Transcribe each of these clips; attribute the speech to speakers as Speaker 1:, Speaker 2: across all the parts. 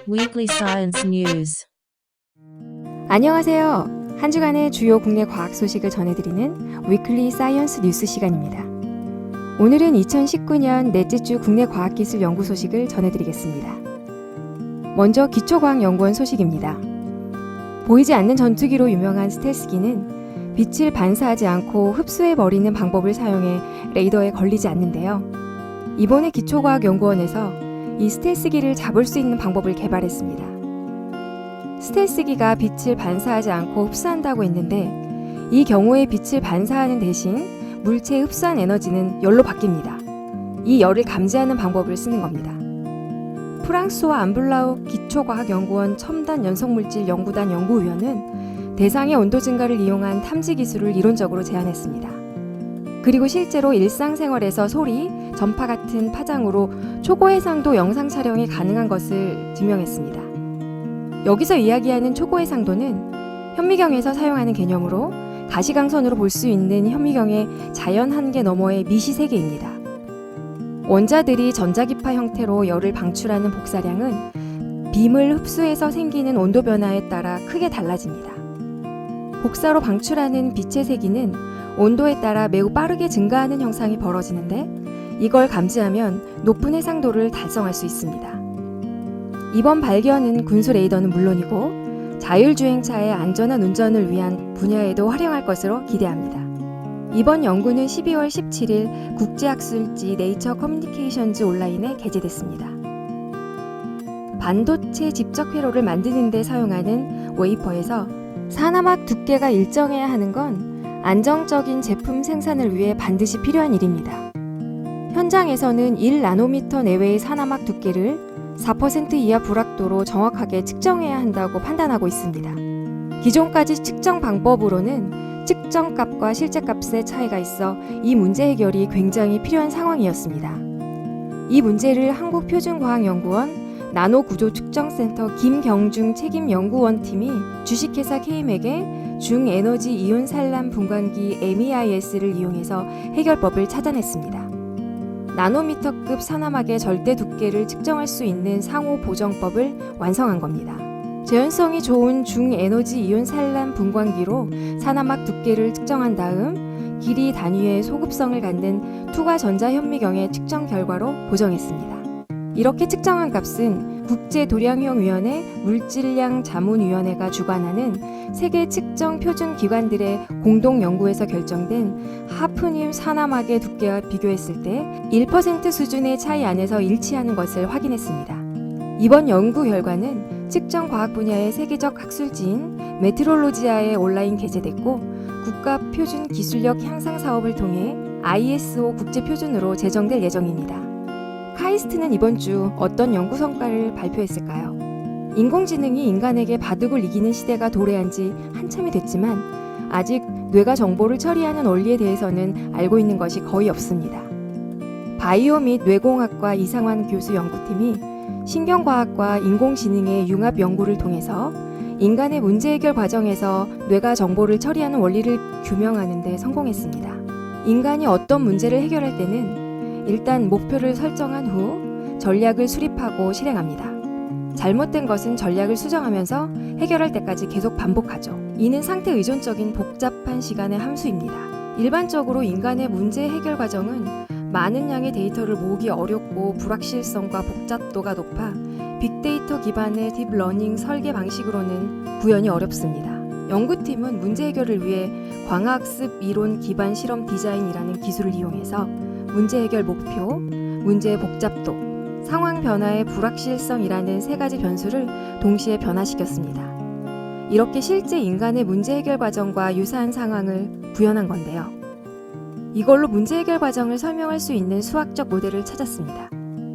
Speaker 1: Weekly Science News.
Speaker 2: 안녕하세요. 한 주간의 주요 국내 과학 소식을 전해드리는 위클리 사이언스 뉴스 시간입니다. 오늘은 2019년 넷째 주 국내 과학기술 연구 소식을 전해드리겠습니다. 먼저 기초과학연구원 소식입니다. 보이지 않는 전투기로 유명한 스텔스기는 빛을 반사하지 않고 흡수해버리는 방법을 사용해 레이더에 걸리지 않는데요. 이번에 기초과학연구원에서 이 스텔스기를 잡을 수 있는 방법을 개발했습니다. 스텔스기가 빛을 반사하지 않고 흡수한다고 했는데 이 경우에 빛을 반사하는 대신 물체의 흡수한 에너지는 열로 바뀝니다. 이 열을 감지하는 방법을 쓰는 겁니다. 프랑스와 안블라우 기초과학연구원 첨단 연성물질 연구단 연구위원은 대상의 온도 증가를 이용한 탐지 기술을 이론적으로 제안했습니다. 그리고 실제로 일상생활에서 소리, 전파 같은 파장으로 초고해상도 영상 촬영이 가능한 것을 증명했습니다. 여기서 이야기하는 초고해상도는 현미경에서 사용하는 개념으로 가시광선으로 볼 수 있는 현미경의 자연 한계 너머의 미시세계입니다. 원자들이 전자기파 형태로 열을 방출하는 복사량은 빔을 흡수해서 생기는 온도 변화에 따라 크게 달라집니다. 복사로 방출하는 빛의 세기는 온도에 따라 매우 빠르게 증가하는 현상이 벌어지는데 이걸 감지하면 높은 해상도를 달성할 수 있습니다. 이번 발견은 군수 레이더는 물론이고 자율주행차의 안전한 운전을 위한 분야에도 활용할 것으로 기대합니다. 이번 연구는 12월 17일 국제학술지 네이처 커뮤니케이션즈 온라인에 게재됐습니다. 반도체 집적 회로를 만드는 데 사용하는 웨이퍼에서 산화막 두께가 일정해야 하는 건 안정적인 제품 생산을 위해 반드시 필요한 일입니다. 현장에서는 1나노미터 내외의 산화막 두께를 4% 이하 불확도로 정확하게 측정해야 한다고 판단하고 있습니다. 기존까지 측정 방법으로는 측정값과 실제값의 차이가 있어 이 문제 해결이 굉장히 필요한 상황이었습니다. 이 문제를 한국표준과학연구원 나노구조측정센터 김경중 책임연구원팀이 주식회사 KM에게 중에너지 이온 산란 분광기 MEIS를 이용해서 해결법을 찾아냈습니다. 나노미터급 산화막의 절대 두께를 측정할 수 있는 상호 보정법을 완성한 겁니다. 재현성이 좋은 중에너지 이온 산란 분광기로 산화막 두께를 측정한 다음 길이 단위의 소급성을 갖는 투과 전자현미경의 측정 결과로 보정했습니다. 이렇게 측정한 값은 국제도량형위원회 물질량 자문위원회가 주관하는 세계 측정 표준 기관들의 공동 연구에서 결정된 하프늄 산화막의 두께와 비교했을 때 1% 수준의 차이 안에서 일치하는 것을 확인했습니다. 이번 연구 결과는 측정 과학 분야의 세계적 학술지인 메트롤로지아에 온라인 게재됐고 국가 표준 기술력 향상 사업을 통해 ISO 국제 표준으로 제정될 예정입니다. 카이스트는 이번 주 어떤 연구 성과를 발표했을까요? 인공지능이 인간에게 바둑을 이기는 시대가 도래한 지 한참이 됐지만 아직 뇌가 정보를 처리하는 원리에 대해서는 알고 있는 것이 거의 없습니다. 바이오 및 뇌공학과 이상환 교수 연구팀이 신경과학과 인공지능의 융합 연구를 통해서 인간의 문제 해결 과정에서 뇌가 정보를 처리하는 원리를 규명하는 데 성공했습니다. 인간이 어떤 문제를 해결할 때는 일단 목표를 설정한 후 전략을 수립하고 실행합니다. 잘못된 것은 전략을 수정하면서 해결할 때까지 계속 반복하죠. 이는 상태 의존적인 복잡한 시간의 함수입니다. 일반적으로 인간의 문제 해결 과정은 많은 양의 데이터를 모으기 어렵고 불확실성과 복잡도가 높아 빅데이터 기반의 딥러닝 설계 방식으로는 구현이 어렵습니다. 연구팀은 문제 해결을 위해 광학습 이론 기반 실험 디자인이라는 기술을 이용해서 문제 해결 목표, 문제의 복잡도, 상황 변화의 불확실성이라는 세 가지 변수를 동시에 변화시켰습니다. 이렇게 실제 인간의 문제 해결 과정과 유사한 상황을 구현한 건데요. 이걸로 문제 해결 과정을 설명할 수 있는 수학적 모델을 찾았습니다.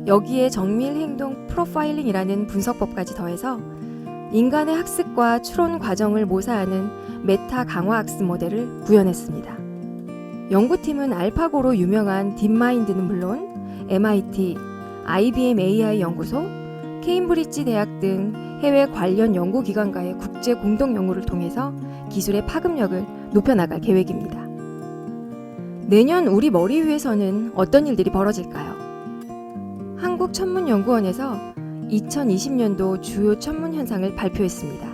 Speaker 2: 여기에 정밀 행동 프로파일링이라는 분석법까지 더해서 인간의 학습과 추론 과정을 모사하는 메타 강화 학습 모델을 구현했습니다. 연구팀은 알파고로 유명한 딥마인드는 물론 MIT, IBM AI 연구소, 케임브리지 대학 등 해외 관련 연구기관과의 국제 공동 연구를 통해서 기술의 파급력을 높여나갈 계획입니다. 내년 우리 머리 위에서는 어떤 일들이 벌어질까요? 한국천문연구원에서 2020년도 주요 천문 현상을 발표했습니다.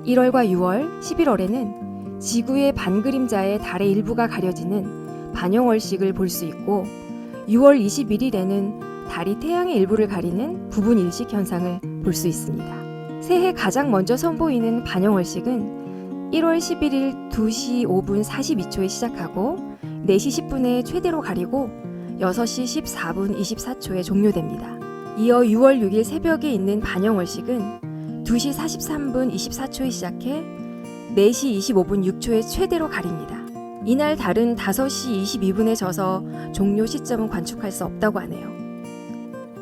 Speaker 2: 1월과 6월, 11월에는 지구의 반그림자에 달의 일부가 가려지는 반영월식을 볼 수 있고 6월 21일에는 달이 태양의 일부를 가리는 부분일식 현상을 볼 수 있습니다. 새해 가장 먼저 선보이는 반영월식은 1월 11일 2시 5분 42초에 시작하고 4시 10분에 최대로 가리고 6시 14분 24초에 종료됩니다. 이어 6월 6일 새벽에 있는 반영월식은 2시 43분 24초에 시작해 4시 25분 6초에 최대로 가립니다. 이날 달은 5시 22분에 져서 종료 시점은 관측할 수 없다고 하네요.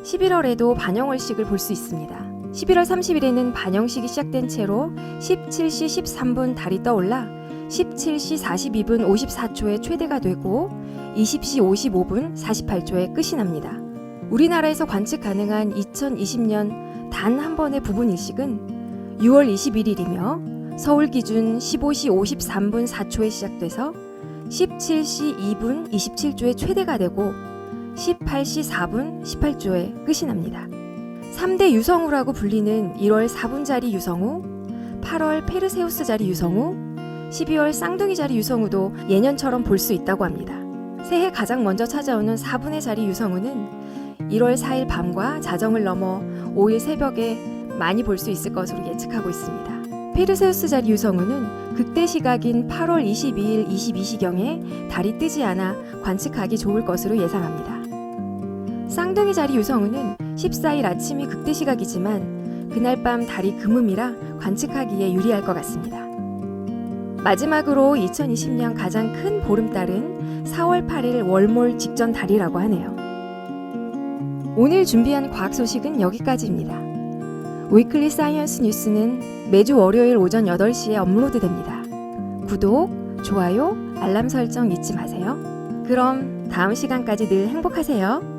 Speaker 2: 11월에도 반영월식을 볼 수 있습니다. 11월 30일에는 반영식이 시작된 채로 17시 13분 달이 떠올라 17시 42분 54초에 최대가 되고 20시 55분 48초에 끝이 납니다. 우리나라에서 관측 가능한 2020년 단 한 번의 부분일식은 6월 21일이며 서울 기준 15시 53분 4초에 시작돼서 17시 2분 27초에 최대가 되고 18시 4분 18초에 끝이 납니다. 3대 유성우라고 불리는 1월 4분자리 유성우, 8월 페르세우스자리 유성우, 12월 쌍둥이자리 유성우도 예년처럼 볼 수 있다고 합니다. 새해 가장 먼저 찾아오는 4분의 자리 유성우는 1월 4일 밤과 자정을 넘어 5일 새벽에 많이 볼 수 있을 것으로 예측하고 있습니다. 페르세우스 자리 유성우는 극대 시각인 8월 22일 22시경에 달이 뜨지 않아 관측하기 좋을 것으로 예상합니다. 쌍둥이 자리 유성우는 14일 아침이 극대 시각이지만 그날 밤 달이 금음이라 관측하기에 유리할 것 같습니다. 마지막으로 2020년 가장 큰 보름달은 4월 8일 월몰 직전 달이라고 하네요. 오늘 준비한 과학 소식은 여기까지입니다. 위클리 사이언스 뉴스는 매주 월요일 오전 8시에 업로드됩니다. 구독, 좋아요, 알람 설정 잊지 마세요. 그럼 다음 시간까지 늘 행복하세요.